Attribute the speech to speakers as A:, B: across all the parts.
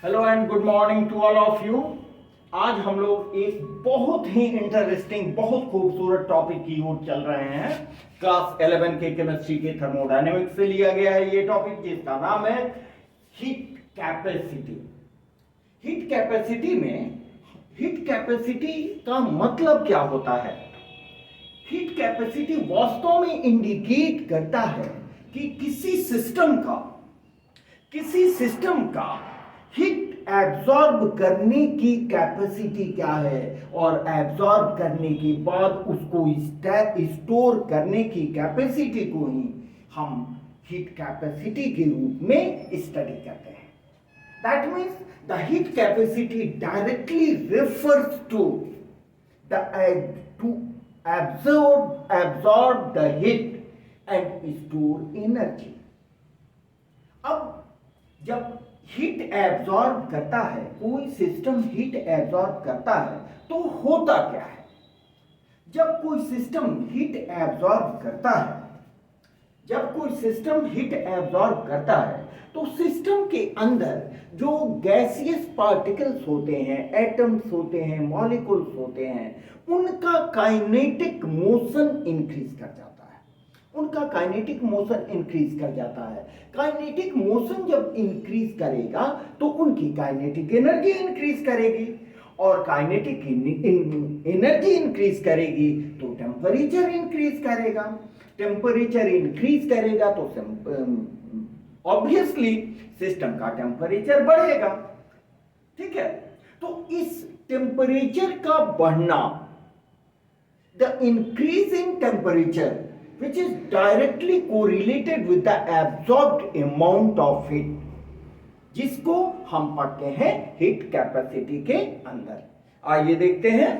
A: Hello and good morning to all of you. आज हम लोग एक बहुत ही इंटरेस्टिंग, बहुत खूबसूरत टॉपिक की ओर चल रहे हैं। क्लास 11 के केमिस्ट्री के थर्मोडायनेमिक्स से लिया गया है ये टॉपिक, जिसका नाम है हीट कैपेसिटी। हीट कैपेसिटी में हीट कैपेसिटी का मतलब क्या होता है? हीट कैपेसिटी वास्तव में इंडिकेट करता है कि किसी सिस्टम का हीट एब्जॉर्ब करने की कैपेसिटी क्या है, और एब्जॉर्ब करने के बाद उसको स्टोर करने की कैपेसिटी को ही हम हीट कैपेसिटी के रूप में स्टडी करते हैं। That means the heat capacity directly refers to to absorb the heat and store energy। अब जब हीट एब्जॉर्ब करता है, कोई सिस्टम हीट एब्जॉर्ब करता है, तो होता क्या है? जब कोई सिस्टम हीट एब्जॉर्ब करता है तो सिस्टम के अंदर जो गैसियस पार्टिकल्स होते हैं, एटम्स होते हैं, मॉलिक्यूल्स होते हैं, उनका काइनेटिक मोशन इंक्रीज कर जाता है। काइनेटिक मोशन जब इंक्रीज करेगा तो उनकी काइनेटिक एनर्जी इंक्रीज करेगी, और काइनेटिक एनर्जी इंक्रीज करेगी तो टेम्परेचर इंक्रीज करेगा तो ऑब्वियसली सिस्टम का टेम्परेचर बढ़ेगा। ठीक है, तो इस टेम्परेचर का बढ़ना, the increase in temperature which is directly correlated with the absorbed amount of heat, जिसको हम पढ़ते हैं हीट कैपेसिटी के अंदर। आइए देखते हैं,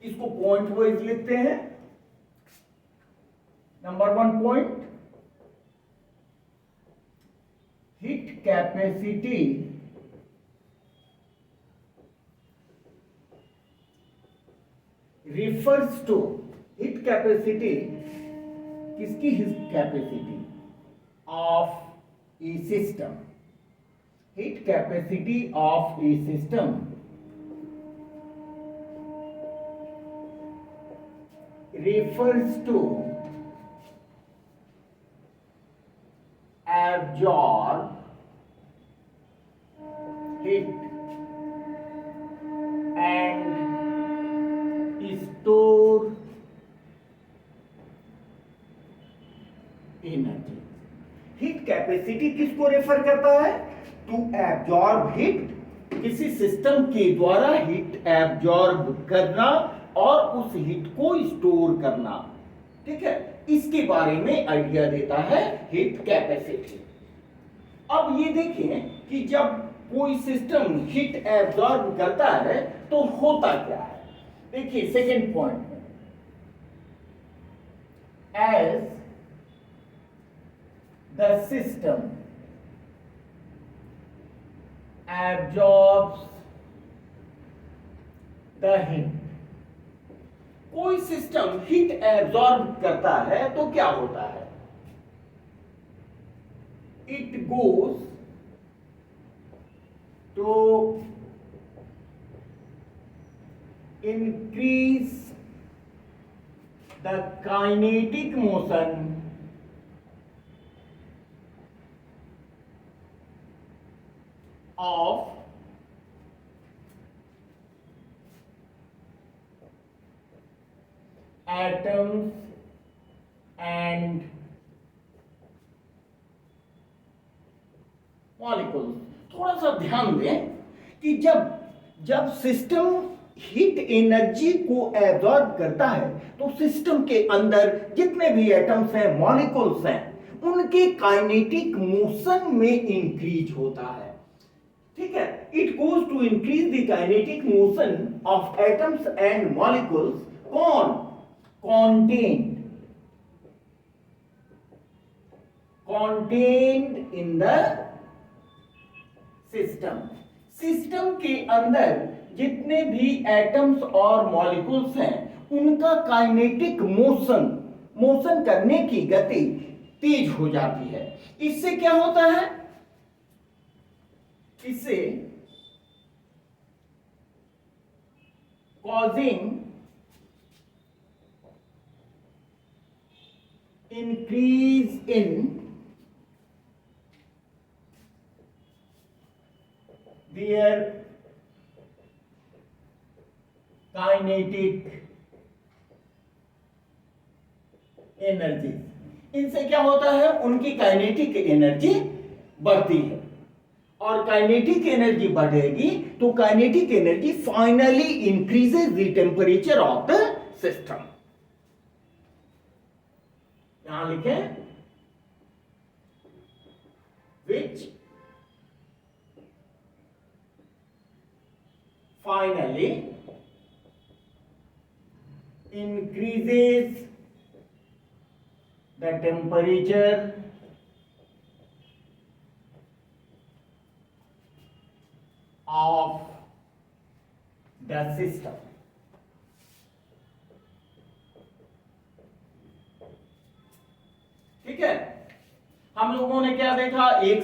A: इसको पॉइंट वाइज लिखते हैं। Number 1 point, heat capacity refers to, heat capacity किसकी? Heat capacity of a system. Heat capacity of a system refers to absorb heat and store energy. Heat capacity किसको रेफर करता है? टू एब्जॉर्ब हीट, किसी system के द्वारा heat absorb करना और उस हीट को स्टोर करना। ठीक है, इसके बारे में आइडिया देता है हीट कैपेसिटी। अब ये देखें कि जब कोई सिस्टम हीट एब्जॉर्ब करता है तो होता क्या है। देखिए सेकेंड पॉइंट में, as the system absorbs the heat, कोई सिस्टम हीट एब्जॉर्ब करता है तो क्या होता है? It goes to increase the kinetic motion of atoms and molecules। थोड़ा सा ध्यान दें कि जब सिस्टम हीट एनर्जी को एब्जॉर्ब करता है तो सिस्टम के अंदर जितने भी एटम्स हैं, मॉलिक्यूल्स हैं, उनके काइनेटिक मोशन में इंक्रीज होता है। ठीक है, it goes to increase the kinetic motion of atoms and molecules contained in the system के अंदर जितने भी एटम्स और मॉलिक्यूल्स हैं, उनका काइनेटिक मोशन करने की गति तेज हो जाती है। इससे क्या होता है? इससे causing increase in their kinetic energy. इनसे क्या होता है, उनकी काइनेटिक एनर्जी बढ़ती है, और काइनेटिक एनर्जी बढ़ेगी तो kinetic energy finally increases the temperature of the system. यहां लिखें विच finally increases the temperature of the system। ठीक है, हम लोगों ने क्या देखा, एक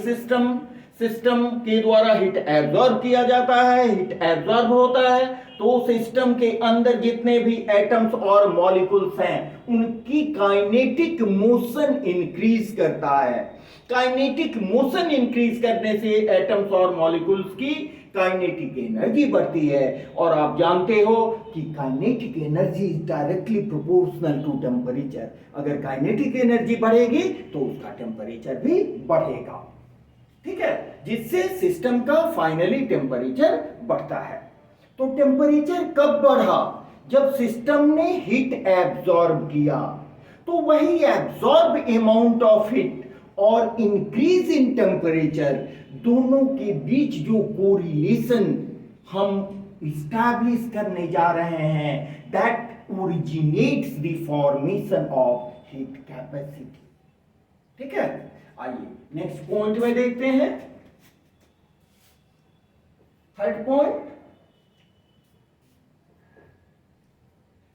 A: सिस्टम के द्वारा हीट एब्जॉर्ब किया जाता है, हीट एब्जॉर्ब होता है तो सिस्टम के अंदर जितने भी एटम्स और मॉलिक्यूल्स हैं उनकी काइनेटिक मोशन इंक्रीज करता है। काइनेटिक मोशन इंक्रीज करने से एटम्स और मॉलिक्यूल्स की काइनेटिक एनर्जी बढ़ती है, और आप जानते हो कि kinetic energy is directly proportional to temperature. अगर काइनेटिक एनर्जी बढ़ेगी तो उसका टेम्परेचर भी बढ़ेगा। ठीक है, जिससे सिस्टम का फाइनली टेम्परेचर बढ़ता है। तो टेम्परेचर कब बढ़ा, जब सिस्टम ने हीट एब्जॉर्ब किया, तो वही एब्जॉर्ब अमाउंट ऑफ हीट और इंक्रीज इन टेम्परेचर, दोनों के बीच जो कोरिलेशन हम इस्टैब्लिश करने जा रहे हैं, that originates the formation of heat capacity. ठीक है, आइए नेक्स्ट पॉइंट में देखते हैं। थर्ड पॉइंट,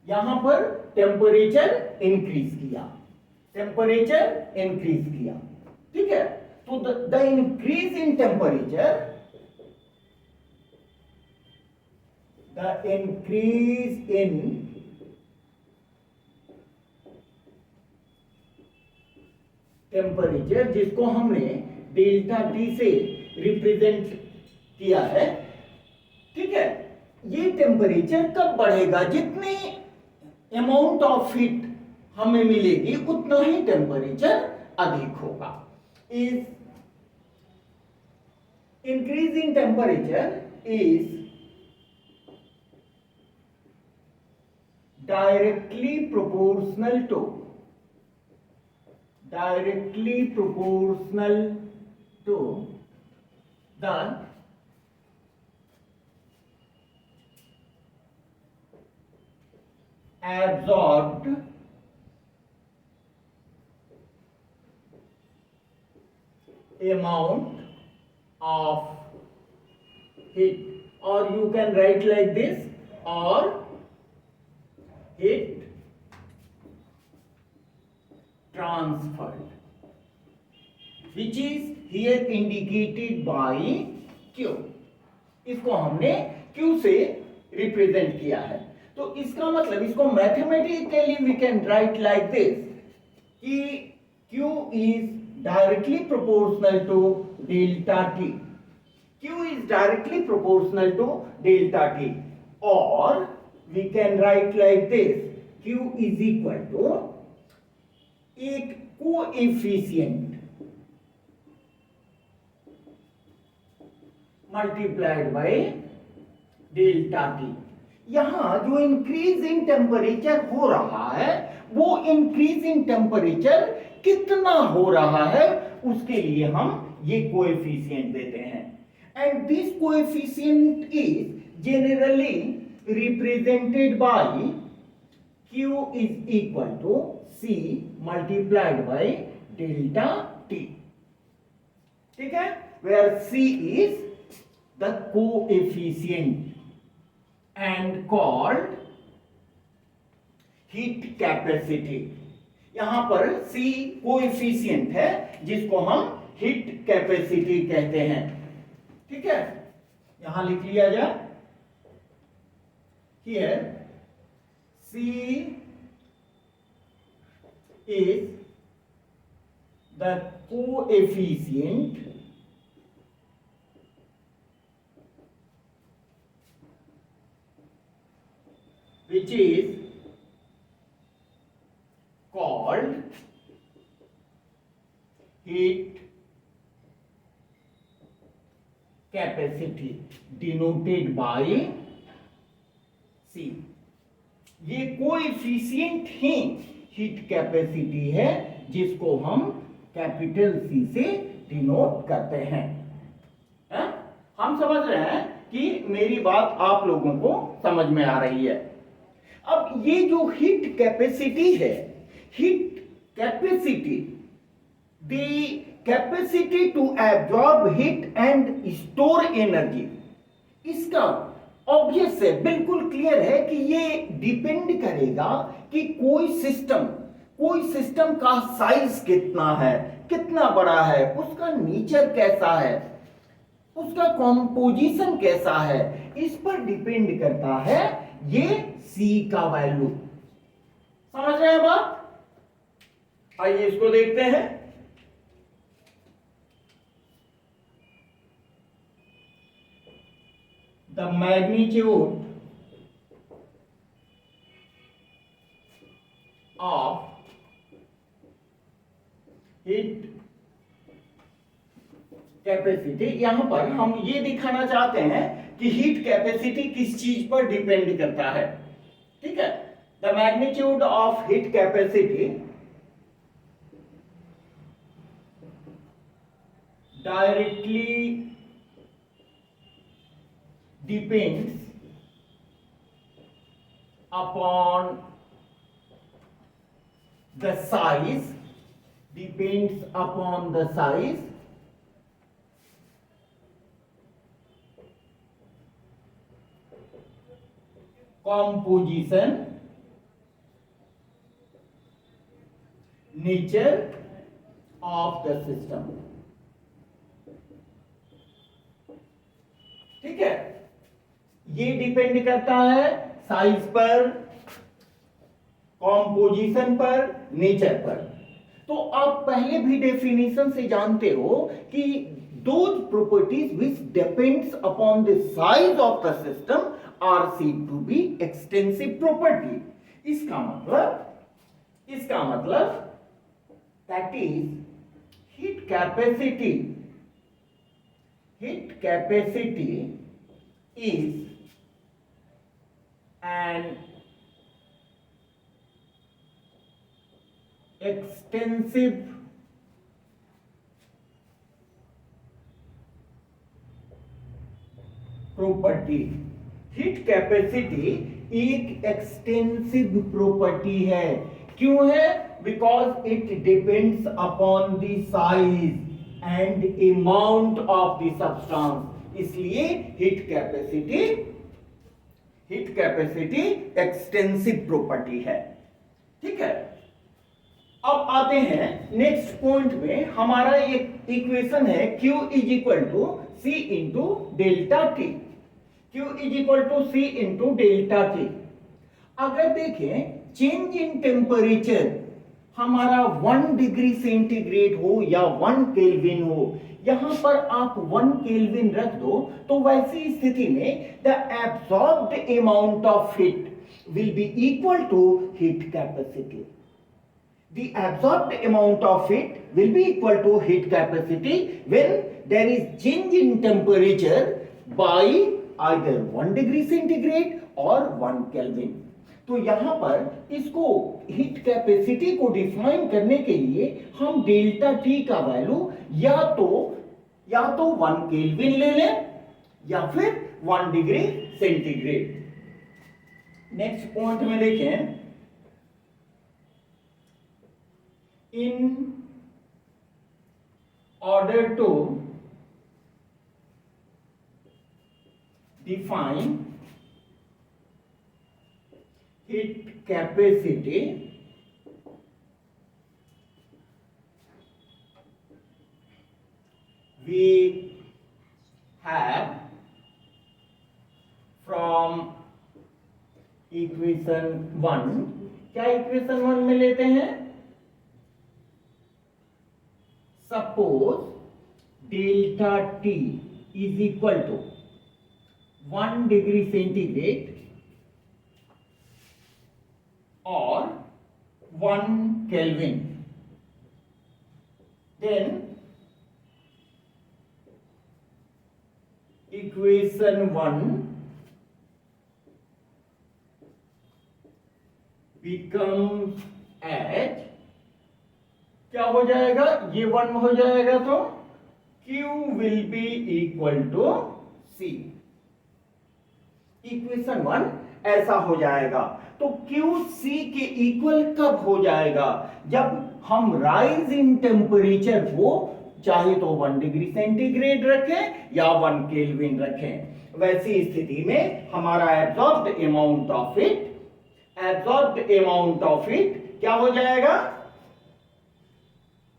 A: यहां पर टेम्परेचर इंक्रीज किया, टेम्परेचर इंक्रीज किया। ठीक है, तो the increase in temperature, the increase in temperature, जिसको हमने डेल्टा टी से रिप्रेजेंट किया है। ठीक है, ये टेम्परेचर कब बढ़ेगा, जितने अमाउंट ऑफ हीट हमें मिलेगी उतना ही टेम्परेचर अधिक होगा। Is increase in temperature is directly proportional to the absorbed amount of heat, or you can write like this, or heat transferred, which is here indicated by Q। इसको हमने Q से represent किया है। तो इसका मतलब, इसको mathematically we can write like this कि Q is directly proportional to delta T। Q is directly proportional to delta T, और we can write like this, Q is equal to एक coefficient multiplied by delta T। यहां जो increase in temperature हो रहा है, वो increase in temperature कितना हो रहा है, उसके लिए हम ये कोएफिशिएंट देते हैं। And this coefficient is generally represented by Q is equal to C multiplied by delta T। ठीक है, where C is the coefficient and called heat capacity। यहां पर C कोएफिशिएंट है जिसको हम हीट कैपेसिटी कहते हैं। ठीक है, यहां लिख लिया जाए, here C is the coefficient which is called heat capacity denoted by C। ये कोएफिशिएंट ही हीट कैपेसिटी है जिसको हम कैपिटल C से डिनोट करते हैं। हम समझ रहे हैं कि मेरी बात आप लोगों को समझ में आ रही है। अब ये जो हीट कैपेसिटी है, heat capacity, the capacity to absorb heat and store energy, इसका ऑब्वियस है, बिल्कुल क्लियर है कि ये डिपेंड करेगा कि कोई सिस्टम का साइज कितना है, कितना बड़ा है, उसका नेचर कैसा है, उसका कॉम्पोजिशन कैसा है, इस पर डिपेंड करता है ये C का वैल्यू। समझ रहे हैं बात? आइए इसको देखते हैं। The magnitude of heat capacity, यहां पर हम ये दिखाना चाहते हैं कि हीट कैपेसिटी किस चीज पर डिपेंड करता है। ठीक है, the magnitude of heat capacity directly depends upon the size, depends upon the size composition, nature of the system। ठीक है, ये डिपेंड करता है साइज पर, कॉम्पोजिशन पर, नेचर पर। तो आप पहले भी डेफिनेशन से जानते हो कि those properties which depends upon the size of the system are said to be extensive property। इसका मतलब that is heat capacity is an extensive property. Heat capacity एक एक्सटेंसिव प्रॉपर्टी है। क्यों है? Because it depends upon the size and amount of the substance. इसलिए heat capacity extensive property है। ठीक है, अब आते हैं नेक्स्ट पॉइंट में। हमारा एक इक्वेशन है Q is equal to C into delta t. Q is equal to C into delta t. अगर देखें चेंज इन टेम्परेचर हमारा 1 डिग्री सेंटीग्रेड हो या 1 केल्विन हो, यहां पर आप 1 केल्विन रख दो तो वैसी स्थिति में the absorbed amount of heat will be equal to heat capacity. The absorbed amount of heat will be equal to heat capacity when there is change in temperature by either 1 degree centigrade or 1 Kelvin। तो यहां पर इसको heat capacity को define करने के लिए हम delta T का वैल्यू या तो 1 केल्विन ले लें या फिर 1 डिग्री सेंटीग्रेड। नेक्स्ट पॉइंट में देखें, in order to define heat capacity, we have from equation 1, क्या इक्वेशन 1 में लेते हैं? Suppose delta t is equal to 1 degree centigrade और 1 kelvin, then equation 1 becomes as, क्या हो जाएगा? ये 1 हो जाएगा तो Q will be equal to C। Equation 1 ऐसा हो जाएगा। तो Q C के इक्वल कब हो जाएगा? जब हम राइज इन टेम्परेचर को चाहे तो 1 डिग्री सेंटीग्रेड रखें या 1 केल्विन रखें। वैसी स्थिति में हमारा एब्जॉर्ब्ड अमाउंट ऑफ हीट क्या हो जाएगा?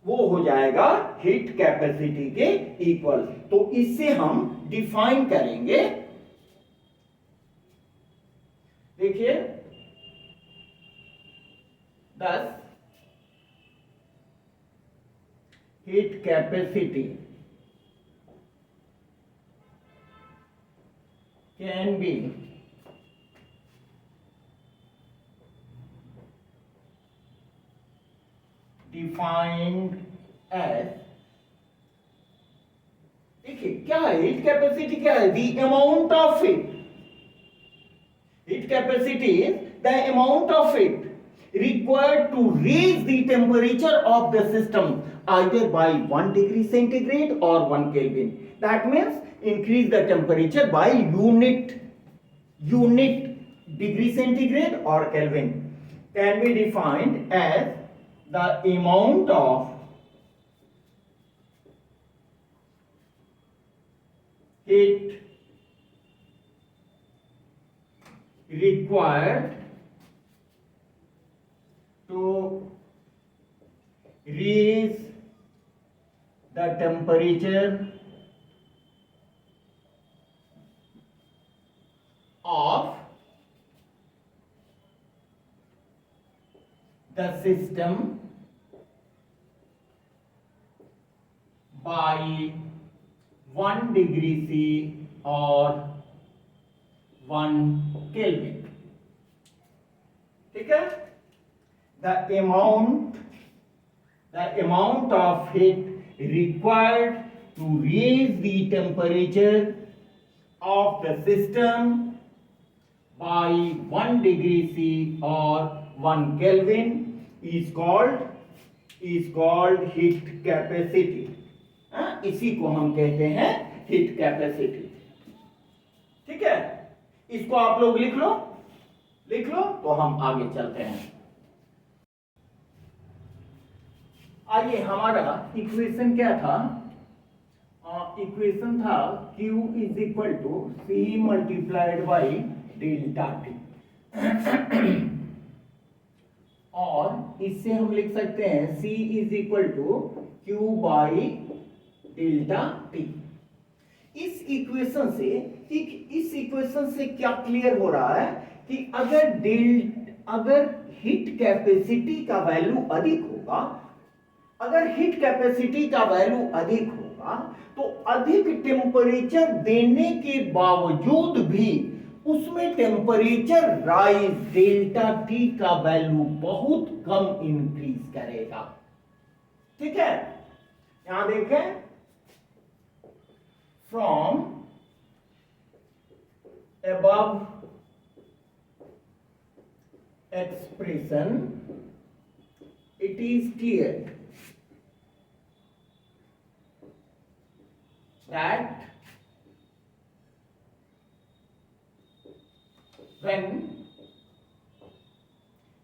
A: वो हो जाएगा हीट कैपेसिटी के इक्वल। तो इससे हम डिफाइन करेंगे, देखिए 10 heat capacity can be defined as, देखिए क्या है हीट कैपेसिटी? क्या है? The amount of heat. Heat capacity is the amount of heat required to raise the temperature of the system either by 1 degree centigrade or 1 Kelvin. That means increase the temperature by unit degree centigrade or Kelvin, can be defined as the amount of heat required to raise the temperature of the system by 1 degree C or 1 Kelvin। ठीक है? The amount of heat required to raise the temperature of the system by 1 degree C or 1 Kelvin is called heat capacity। इसी को हम कहते हैं heat capacity. ठीक है, इसको आप लोग लिख लो तो हम आगे चलते हैं। आइए, हमारा इक्वेशन क्या था? इक्वेशन था Q is equal to C multiplied by delta t. और इससे हम लिख सकते हैं C is equal to Q by delta t. इस इक्वेशन से क्या क्लियर हो रहा है कि अगर हीट कैपेसिटी का वैल्यू अधिक होगा तो अधिक टेम्परेचर देने के बावजूद भी उसमें टेम्परेचर राइज डेल्टा टी का वैल्यू बहुत कम इंक्रीज करेगा। ठीक है, यहां देखें, from above expression it is clear that when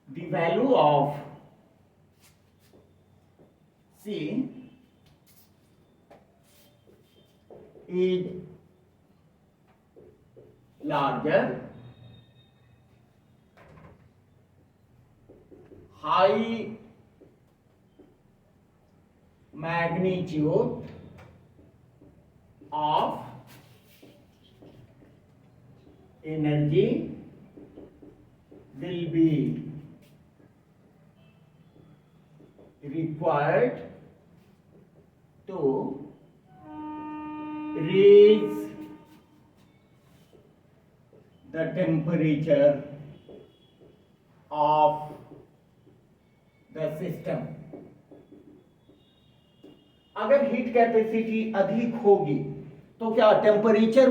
A: the value of C is larger, high magnitude of energy will be required to raise the temperature of the system। अगर heat capacity अधिक होगी तो क्या टेम्परेचर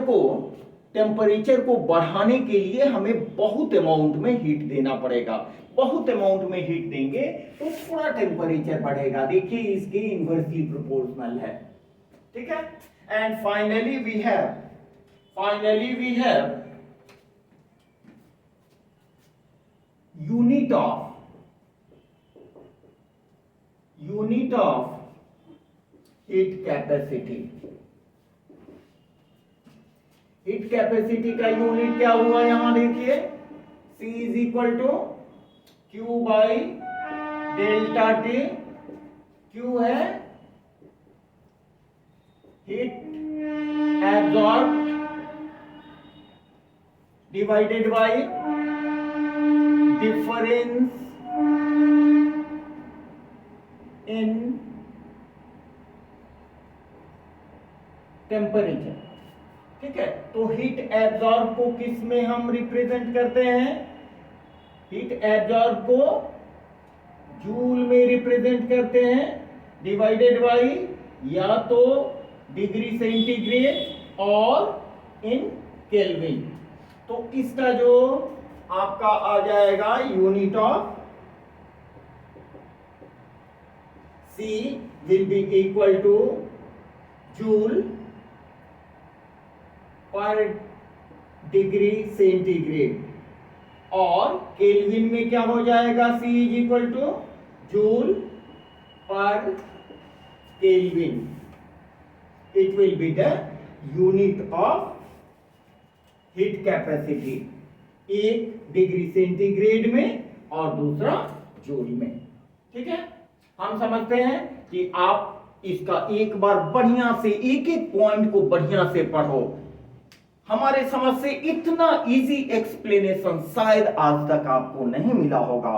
A: को बढ़ाने के लिए हमें बहुत अमाउंट में हीट देना पड़ेगा। बहुत अमाउंट में हीट देंगे तो थोड़ा टेम्परेचर बढ़ेगा। देखिए इसके इनवर्सली प्रोपोर्शनल है, ठीक है। And finally we have unit of heat capacity. Heat capacity का यूनिट क्या हुआ यहां देखिए, C is equal to Q by delta T। Q है heat absorb divided by difference in temperature, ठीक है। तो हीट एब्जॉर्ब को किस में हम रिप्रेजेंट करते हैं, हीट एब्जॉर्ब को जूल में रिप्रेजेंट करते हैं, डिवाइडेड बाई या तो डिग्री सेंटीग्रेड और इन केल्विन। तो इसका जो आपका आ जाएगा unit of C will be equal to joule पर डिग्री सेंटीग्रेड, और केल्विन में क्या हो जाएगा, C is equal two joule पर kelvin. It will be the unit of heat capacity, एक डिग्री सेंटीग्रेड में और दूसरा जूल में, ठीक है। हम समझते हैं कि आप इसका एक बार बढ़िया से एक एक पॉइंट को बढ़िया से पढ़ो। हमारे समझ से इतना इजी एक्सप्लेनेशन शायद आज तक आपको नहीं मिला होगा।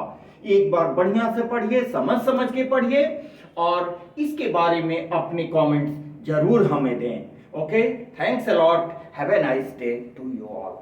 A: एक बार बढ़िया से पढ़िए, समझ के पढ़िए और इसके बारे में अपने कमेंट्स जरूर हमें दें। Okay, thanks a lot, have a nice day to you all.